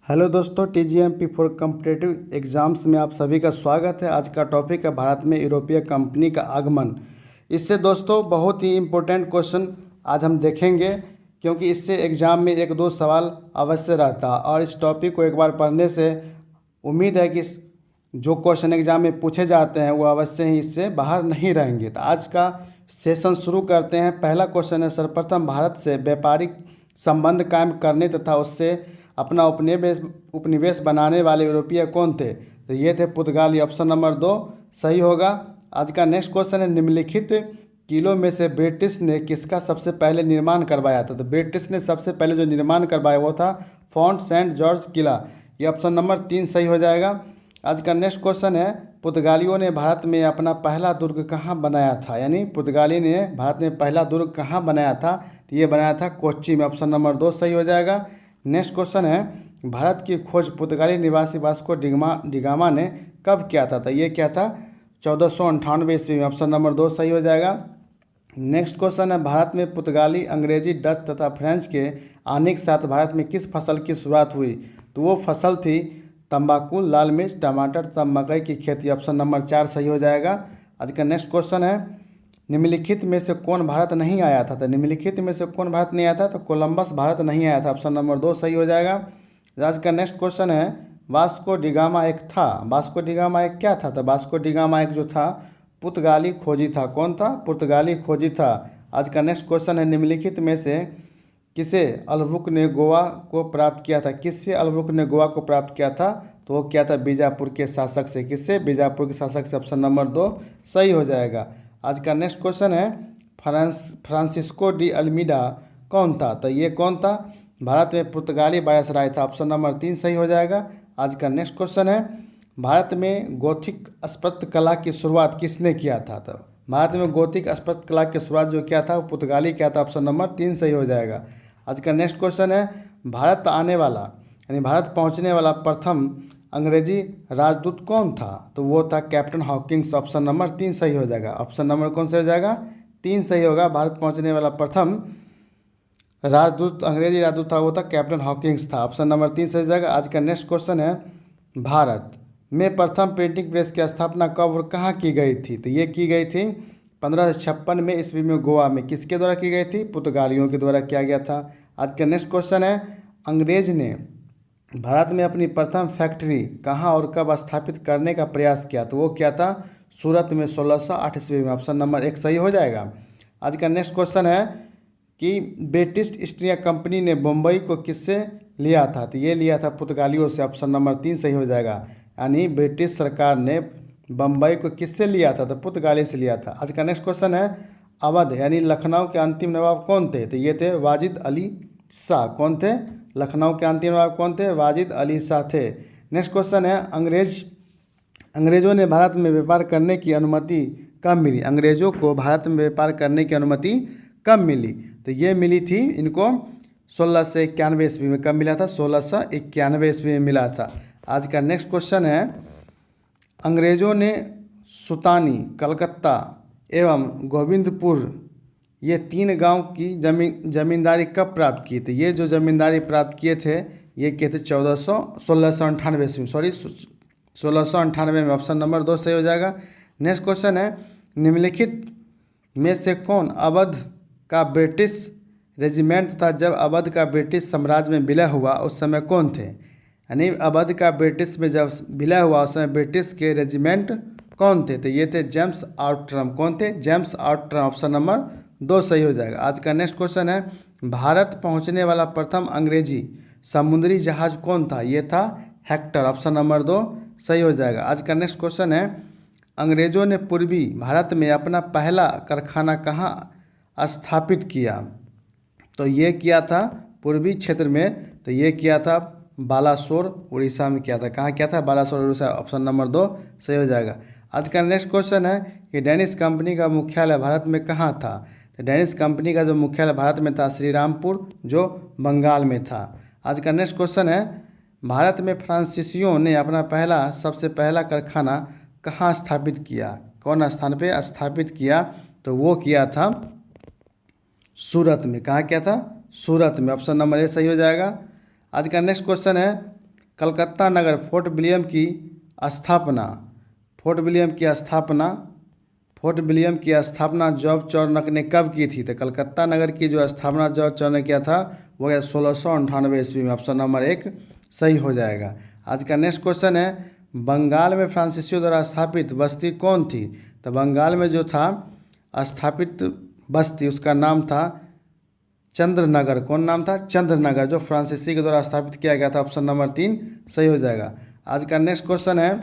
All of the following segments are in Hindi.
हेलो दोस्तों, TGMP फॉर कॉम्पिटिटिव एग्ज़ाम्स में आप सभी का स्वागत है। आज का टॉपिक है भारत में यूरोपीय कंपनी का आगमन। इससे दोस्तों बहुत ही इम्पोर्टेंट क्वेश्चन आज हम देखेंगे, क्योंकि इससे एग्ज़ाम में एक दो सवाल अवश्य रहता है और इस टॉपिक को एक बार पढ़ने से उम्मीद है कि जो क्वेश्चन एग्ज़ाम में पूछे जाते हैं वो अवश्य ही इससे बाहर नहीं रहेंगे। तो आज का सेशन शुरू करते हैं। पहला क्वेश्चन है, सर्वप्रथम भारत से व्यापारिक संबंध कायम करने तथा उससे अपना उपनिवेश बनाने वाले यूरोपीय कौन थे? तो ये थे पुर्तगाली। ऑप्शन नंबर 2 सही होगा। आज का नेक्स्ट क्वेश्चन है, निम्नलिखित किलों में से ब्रिटिश ने किसका सबसे पहले निर्माण करवाया था? तो ब्रिटिश ने सबसे पहले जो निर्माण करवाया वो था फोर्ट सेंट जॉर्ज किला। ये ऑप्शन नंबर 3 सही हो जाएगा। आज का नेक्स्ट क्वेश्चन है, पुर्तगालियों ने भारत में अपना पहला दुर्ग कहाँ बनाया था? यानी पुर्तगाली ने भारत में पहला दुर्ग कहाँ बनाया था? तो ये बनाया था कोच्चि में। ऑप्शन नंबर 2 सही हो जाएगा। नेक्स्ट क्वेश्चन है, भारत की खोज पुर्तगाली निवासी वास्को डिगामा ने कब किया था? तो ये क्या था? 1498 ईस्वी में। ऑप्शन नंबर 2 सही हो जाएगा। नेक्स्ट क्वेश्चन है, भारत में पुर्तगाली, अंग्रेजी, डच तथा फ्रेंच के आने के साथ भारत में किस फसल की शुरुआत हुई? तो वो फसल थी तंबाकू, लाल मिर्च, टमाटर तथा मकई की खेती। ऑप्शन नंबर 4 सही हो जाएगा। आज का नेक्स्ट क्वेश्चन है, निम्नलिखित में से कौन भारत नहीं आया था? तो निम्नलिखित में से कौन भारत नहीं आया था? तो कोलंबस भारत नहीं आया था। ऑप्शन नंबर 2 सही हो जाएगा। आज का नेक्स्ट क्वेश्चन है, वास्को डिगामा एक था। वास्को डिगामा एक क्या था? तो वास्को डिगामा एक जो था पुर्तगाली खोजी था। कौन था? पुर्तगाली खोजी था। आज का नेक्स्ट क्वेश्चन है, निम्नलिखित में से किसे अल्बुक ने गोवा को प्राप्त किया था? किससे अल्बुक ने गोवा को प्राप्त किया था? तो वो क्या था? बीजापुर के शासक से। किससे? बीजापुर के शासक से। ऑप्शन नंबर 2 सही हो जाएगा। आज का नेक्स्ट क्वेश्चन है, फ्रांसिस्को डी अल्मीडा कौन था? तो ये कौन था? भारत में पुर्तगाली वायसराय था। ऑप्शन नंबर 3 सही हो जाएगा। आज का नेक्स्ट क्वेश्चन है, भारत में गोथिक स्थापत्य कला की शुरुआत किसने किया था? तो भारत में गोथिक स्थापत्य कला की शुरुआत जो किया था वो पुर्तगाली किया था। ऑप्शन नंबर 3 सही हो जाएगा। आज का नेक्स्ट क्वेश्चन है, भारत आने वाला यानी भारत पहुंचने वाला प्रथम अंग्रेजी राजदूत कौन था? तो वो था कैप्टन हॉकिंस। ऑप्शन नंबर 3 सही हो जाएगा। ऑप्शन नंबर कौन सा हो जाएगा? 3 सही होगा। भारत पहुंचने वाला प्रथम राजदूत, अंग्रेजी राजदूत था, वो था कैप्टन हॉकिंस था। ऑप्शन नंबर 3 सही हो जाएगा। आज का नेक्स्ट क्वेश्चन है, भारत में प्रथम प्रिंटिंग प्रेस की स्थापना कब और कहाँ की गई थी? तो ये की गई थी 1556 में ईस्वी में गोवा में। किसके द्वारा की गई थी? पुर्तगालियों के द्वारा किया गया था। आज का नेक्स्ट क्वेश्चन है, अंग्रेज ने भारत में अपनी प्रथम फैक्ट्री कहाँ और कब स्थापित करने का प्रयास किया? तो वो क्या था? सूरत में 1608 ईस्वी में। ऑप्शन नंबर 1 सही हो जाएगा। आज का नेक्स्ट क्वेश्चन है कि ब्रिटिश ईस्ट इंडिया कंपनी ने बम्बई को किससे लिया था? तो ये लिया था पुर्तगालियों से। ऑप्शन नंबर 3 सही हो जाएगा। यानी ब्रिटिश सरकार ने बम्बई को किससे लिया था? तो पुर्तगाली से लिया था। आज का नेक्स्ट क्वेश्चन है, अवध यानी लखनऊ के अंतिम नवाब कौन थे? तो ये थे वाजिद अली शाह। कौन थे? लखनऊ के अंतिम नवाब कौन थे? वाजिद अली शाह थे। नेक्स्ट क्वेश्चन है, अंग्रेजों ने भारत में व्यापार करने की अनुमति कब मिली? अंग्रेजों को भारत में व्यापार करने की अनुमति कब मिली? तो ये मिली थी इनको 1691 ईस्वी में। कब मिला था? 1691 ईस्वी में मिला था। आज का नेक्स्ट क्वेश्चन है, अंग्रेजों ने सुतानी, कलकत्ता एवं गोविंदपुर ये 3 गांव की जमींदारी कब प्राप्त की? तो ये जो जमींदारी प्राप्त किए थे ये किए थे 1698 ईस्वी में। 1698 में। ऑप्शन नंबर 2 सही हो जाएगा। नेक्स्ट क्वेश्चन है, निम्नलिखित में से कौन अवध का ब्रिटिश रेजिमेंट था जब अवध का ब्रिटिश साम्राज्य में विलय हुआ उस समय कौन थे? यानी अवध का ब्रिटिश में जब विलय हुआ उस समय ब्रिटिश के रेजिमेंट कौन थे? तो ये थे जेम्स आउटरम। कौन थे? James Outram. ऑप्शन नंबर 2 सही हो जाएगा। आज का नेक्स्ट क्वेश्चन है, भारत पहुंचने वाला प्रथम अंग्रेजी समुद्री जहाज कौन था? ये था हेक्टर। ऑप्शन नंबर 2 सही हो जाएगा। आज का नेक्स्ट क्वेश्चन है, अंग्रेजों ने पूर्वी भारत में अपना पहला कारखाना कहाँ स्थापित किया? तो ये किया था पूर्वी क्षेत्र में। तो ये किया था बालासोर उड़ीसा में किया था। कहाँ किया था? बालासोर उड़ीसा। ऑप्शन नंबर 2 सही हो जाएगा। आज का नेक्स्ट क्वेश्चन है कि डेनिश कंपनी का मुख्यालय भारत में कहाँ था? तो डेनिश कंपनी का जो मुख्यालय भारत में था श्रीरामपुर, जो बंगाल में था। आज का नेक्स्ट क्वेश्चन है, भारत में फ्रांसीसियों ने अपना सबसे पहला कारखाना कहाँ स्थापित किया? कौन स्थान पे स्थापित किया? तो वो किया था सूरत में। कहाँ किया था? सूरत में। ऑप्शन नंबर 1 सही हो जाएगा। आज का नेक्स्ट क्वेश्चन है, कलकत्ता नगर फोर्ट विलियम की स्थापना, फोर्ट विलियम की स्थापना, फोर्ट विलियम की स्थापना जॉर्ज चार्नक ने कब की थी? तो कलकत्ता नगर की जो स्थापना जॉर्ज चार्नक ने किया था वो है 1698 ईस्वी में। ऑप्शन नंबर 1 सही हो जाएगा। आज का नेक्स्ट क्वेश्चन है, बंगाल में फ्रांसीसियों द्वारा स्थापित बस्ती कौन थी? तो बंगाल में जो था स्थापित बस्ती उसका नाम था चंद्रनगर। कौन नाम था? चंद्रनगर, जो फ्रांसीसी के द्वारा स्थापित किया गया था। ऑप्शन नंबर 3 सही हो जाएगा। आज का नेक्स्ट क्वेश्चन है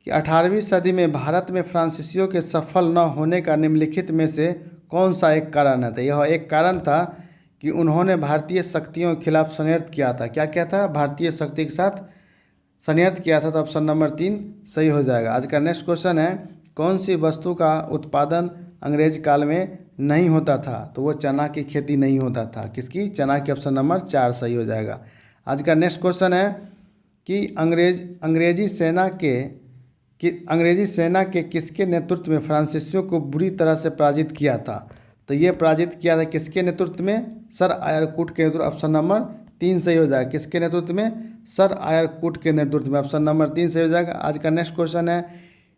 कि 18वीं सदी में भारत में फ्रांसीसियों के सफल न होने का निम्नलिखित में से कौन सा एक कारण है? तो यह एक कारण था कि उन्होंने भारतीय शक्तियों के खिलाफ षड्यंत्र किया था। क्या किया था? भारतीय शक्ति के साथ षड्यंत्र किया था। तो ऑप्शन नंबर 3 सही हो जाएगा। आज का नेक्स्ट क्वेश्चन है, कौन सी वस्तु का उत्पादन अंग्रेज काल में नहीं होता था? तो वो चना की खेती नहीं होता था। किसकी? चना की। ऑप्शन नंबर 4 सही हो जाएगा। आज का नेक्स्ट क्वेश्चन है कि अंग्रेजी सेना के किसके नेतृत्व में फ्रांसीसियों को बुरी तरह से पराजित किया था? तो ये पराजित किया था किसके नेतृत्व में? सर आयरकूट के नेतृत्व। ऑप्शन नंबर 3 सही हो जाएगा। किसके नेतृत्व में? सर आयरकूट के नेतृत्व में। ऑप्शन नंबर 3 सही हो जाएगा। आज का नेक्स्ट क्वेश्चन है,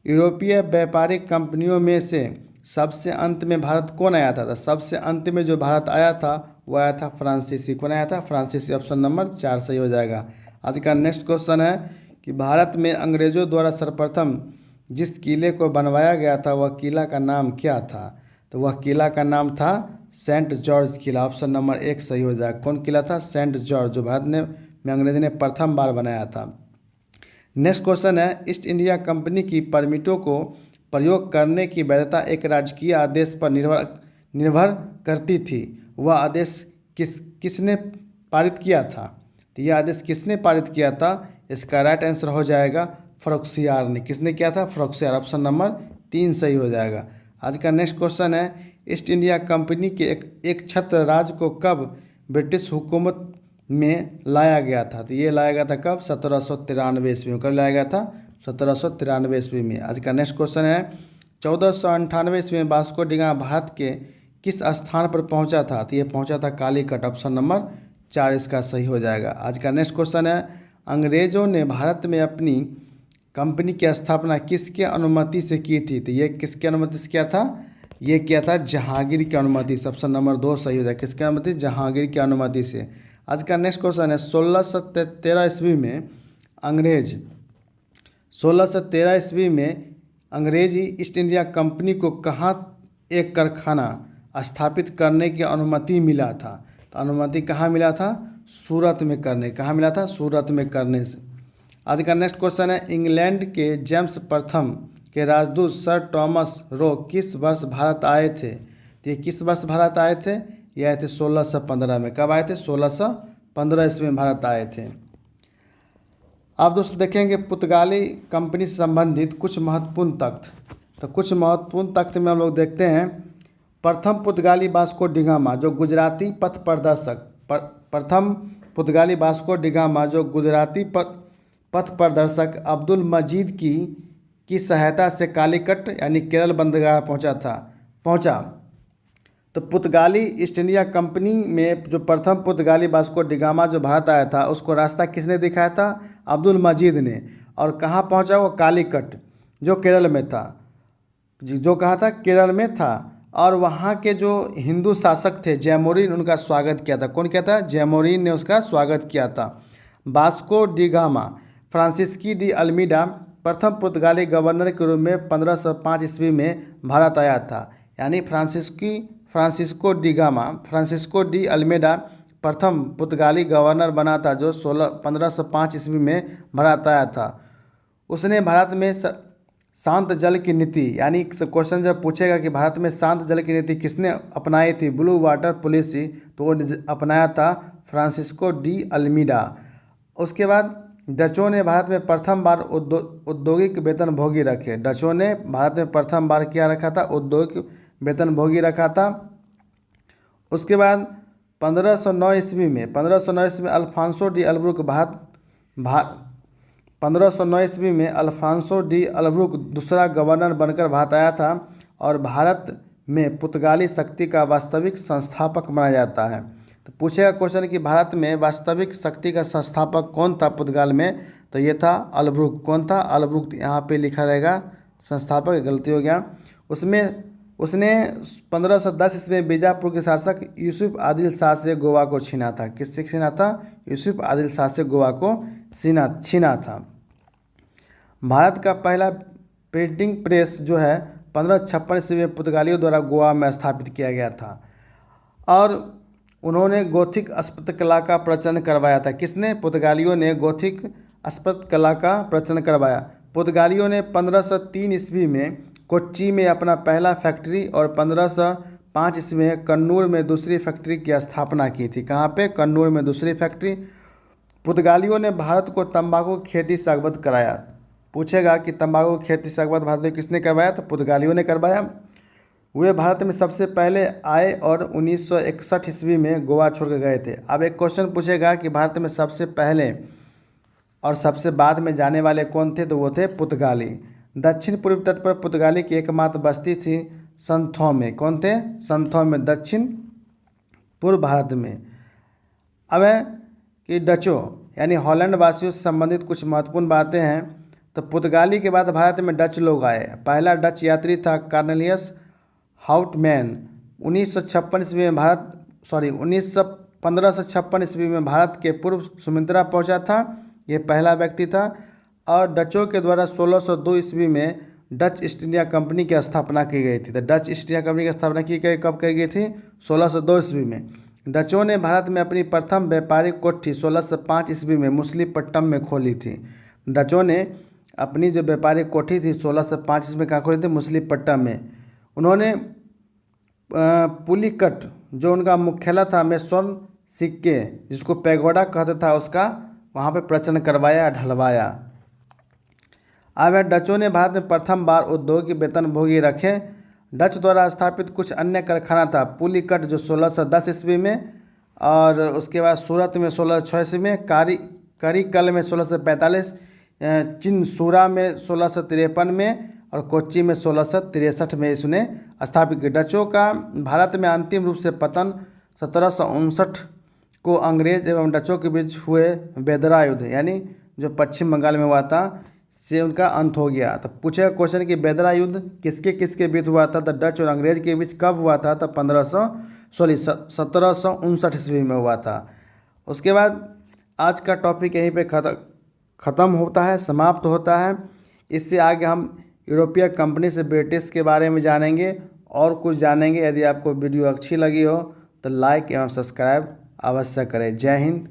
यूरोपीय व्यापारिक कंपनियों में से सबसे अंत में भारत कौन आया था? तो सबसे अंत में जो भारत आया था वो आया था फ्रांसीसी। कौन आया था? फ्रांसीसी। ऑप्शन नंबर 4 सही हो जाएगा। आज का नेक्स्ट क्वेश्चन है कि भारत में अंग्रेजों द्वारा सर्वप्रथम जिस किले को बनवाया गया था वह किला का नाम क्या था? तो वह किला का नाम था सेंट जॉर्ज किला। ऑप्शन नंबर 1 सही हो जाएगा। कौन किला था? सेंट जॉर्ज, जो भारत में अंग्रेजों ने प्रथम बार बनाया था। नेक्स्ट क्वेश्चन है, ईस्ट इंडिया कंपनी की परमिटों को प्रयोग करने की वैधता एक राजकीय आदेश पर निर्भर करती थी। वह आदेश किसने पारित किया था? तो यह आदेश किसने पारित किया था? इसका राइट आंसर हो जाएगा फ़र्रुखसियार ने। किसने किया था? फ़र्रुखसियार। ऑप्शन नंबर 3 सही हो जाएगा। आज का नेक्स्ट क्वेश्चन है, ईस्ट इंडिया कंपनी के एक छत्र राज्य को कब ब्रिटिश हुकूमत में लाया गया था? तो ये लाया गया था कब? 1793 ईस्वी में। कब लाया गया था? 1793 ईस्वी में। आज का नेक्स्ट क्वेश्चन है, 1498 ईस्वी में वास्को डी गामा भारत के किस स्थान पर पहुंचा था? तो ये पहुंचा था कालीकट। ऑप्शन नंबर 4 इसका सही हो जाएगा। आज का नेक्स्ट क्वेश्चन है, अंग्रेजों ने भारत में अपनी कंपनी की स्थापना किसके अनुमति से की थी? तो ये किसके अनुमति से किया था? ये किया था जहांगीर की अनुमति से। ऑप्शन नंबर 2 सही हो जाएगा। किसकी अनुमति? जहांगीर की अनुमति से। आज का नेक्स्ट क्वेश्चन है, 1613 ईस्वी में अंग्रेजी ईस्ट इंडिया कंपनी को कहाँ एक कारखाना स्थापित करने की अनुमति मिला था? तो अनुमति कहाँ मिला था? सूरत में करने। कहाँ मिला था? सूरत में करने से। आज का नेक्स्ट क्वेश्चन है, इंग्लैंड के जेम्स प्रथम के राजदूत सर टॉमस रो किस वर्ष भारत आए थे? तो ये किस वर्ष भारत आए थे? ये आए थे 1615 में। कब आए थे? 1615 ईस्वी में भारत आए थे। आप दोस्तों देखेंगे पुर्तगाली कंपनी से संबंधित कुछ महत्वपूर्ण तथ्य। तो कुछ महत्वपूर्ण तथ्य में हम लोग देखते हैं, प्रथम पुर्तगाली वास्को डी गामा जो गुजराती पथ प्रदर्शक, प्रथम पुर्तगाली वास्को डी गामा जो गुजराती पथ प्रदर्शक अब्दुल मजीद की सहायता से कालीकट यानी केरल बंदरगाह पहुंचा। तो पुर्तगाली ईस्ट इंडिया कंपनी में जो प्रथम पुर्तगाली वास्को डी गामा जो भारत आया था उसको रास्ता किसने दिखाया था? अब्दुल मजीद ने। और कहाँ पहुंचा वो? कालीकट, जो केरल में था। जो कहाँ था? केरल में था। और वहाँ के जो हिंदू शासक थे जैमोरिन, उनका स्वागत किया था। कौन किया था? जैमोरिन ने उसका स्वागत किया था। Vasco da Gama Francisco de Almeida प्रथम पुर्तगाली गवर्नर के रूप में 1505 ईस्वी में भारत आया था। यानी फ्रांसिस्को डी अल्मेडा प्रथम पुर्तगाली गवर्नर बना था जो 1505 ईस्वी में भारत आया था। उसने भारत में शांत जल की नीति, यानी क्वेश्चन जब पूछेगा कि भारत में शांत जल की नीति किसने अपनाई थी, ब्लू वाटर पॉलिसी, तो वो अपनाया था फ्रांसिस्को डी अल्मीडा। उसके बाद डचों ने भारत में प्रथम बार औद्योगिक वेतनभोगी रखे। डचों ने भारत में प्रथम बार क्या रखा था? औद्योगिक वेतनभोगी रखा था। उसके बाद 1509 ईस्वी में अल्फांसो डी अल्ब्रुक 1509 ईस्वी में अल्फांसो डी अल्ब्रुक दूसरा गवर्नर बनकर भारत आया था और भारत में पुर्तगाली शक्ति का वास्तविक संस्थापक माना जाता है। तो पूछेगा क्वेश्चन कि भारत में वास्तविक शक्ति का संस्थापक कौन था पुर्तगाल में, तो ये था अलब्रुक। कौन था? अलब्रुक। यहाँ पे लिखा रहेगा संस्थापक, गलती हो गया। उसने 1510 ईस्वी में बीजापुर के शासक यूसुफ आदिल शाह से गोवा को छीना था। किससे छीना था? यूसुफ आदिल शाह से गोवा को छीना था। भारत का पहला प्रिंटिंग प्रेस जो है 1556 ईस्वी में पुर्तगालियों द्वारा गोवा में स्थापित किया गया था और उन्होंने गोथिक स्थापत्य कला का प्रचलन करवाया था। किसने? पुर्तगालियों ने गोथिक स्थापत्य कला का प्रचलन करवाया। पुर्तगालियों ने 1503 ईस्वी में कोच्चि में अपना पहला फैक्ट्री और 1505 ईस्वी में कन्नूर में दूसरी फैक्ट्री की स्थापना की थी। कहाँ पे? कन्नूर में दूसरी फैक्ट्री। पुर्तगालियों ने भारत को तंबाकू की खेती से अवगत कराया। पूछेगा कि तंबाकू की खेती से अवगत भारत में किसने करवाया? तो पुर्तगालियों ने करवाया। वे भारत में सबसे पहले आए और 1961 ईस्वी में गोवा छोड़ के गए थे। अब एक क्वेश्चन पूछेगा कि भारत में सबसे पहले और सबसे बाद में जाने वाले कौन थे? तो वो थे पुर्तगाली। दक्षिण पूर्व तट पर पुर्तगाली की एकमात्र बस्ती थी संथोमे। कौन थे? संथोमे, दक्षिण पूर्व भारत में। अब है कि डचों यानी हॉलैंड वासियों से संबंधित कुछ महत्वपूर्ण बातें हैं। तो पुर्तगाली के बाद भारत में डच लोग आए। पहला डच यात्री था कार्नेलियस हाउटमैन। 1556 ईस्वी में भारत के पूर्व सुमित्रा पहुंचा था। ये पहला व्यक्ति था। और डचों के द्वारा 1602 ईस्वी में डच ईस्ट इंडिया कंपनी की स्थापना की गई थी। तो डच ईस्ट इंडिया कंपनी की स्थापना की गई कब की गई थी? 1602 ईस्वी में। डचों ने भारत में अपनी प्रथम व्यापारिक कोठी 1605 ईस्वी में मुसलीपट्टम में खोली थी। डचों ने अपनी जो व्यापारिक कोठी थी 1605 ईस्वी में कहाँ खोली थी? मुसलीपट्टम में। उन्होंने पुलिकट जो उनका मुख्यालय था में स्वर्ण सिक्के जिसको पैगोडा कहते था उसका वहाँ पे प्रचलन करवाया, ढलवाया। अब डचों ने भारत में प्रथम बार उद्योगी वेतनभोगी रखे। डच द्वारा स्थापित कुछ अन्य कारखाना था। पुलिकट जो 1610 ईस्वी में और उसके बाद सूरत में 1606 ईस्वी में, करिकल में 1645, चिनसूरा में 1653 में और कोच्चि में 1663 में इसने स्थापित किया। डचों का भारत में अंतिम रूप से पतन 1759 को अंग्रेज एवं डचों के बीच हुए बेदरा युद्ध यानी जो पश्चिम बंगाल में हुआ था से उनका अंत हो गया। तो पूछेगा क्वेश्चन कि बेदरा युद्ध किसके किसके बीच हुआ था? तो डच और अंग्रेज के बीच कब हुआ था? तो 1759 ईस्वी में हुआ था। उसके बाद आज का टॉपिक यहीं पे ख़त्म होता है, समाप्त होता है। इससे आगे हम यूरोपीय कंपनी से ब्रिटिश के बारे में जानेंगे और कुछ जानेंगे। यदि आपको वीडियो अच्छी लगी हो तो लाइक एवं सब्सक्राइब अवश्य करें। जय हिंद।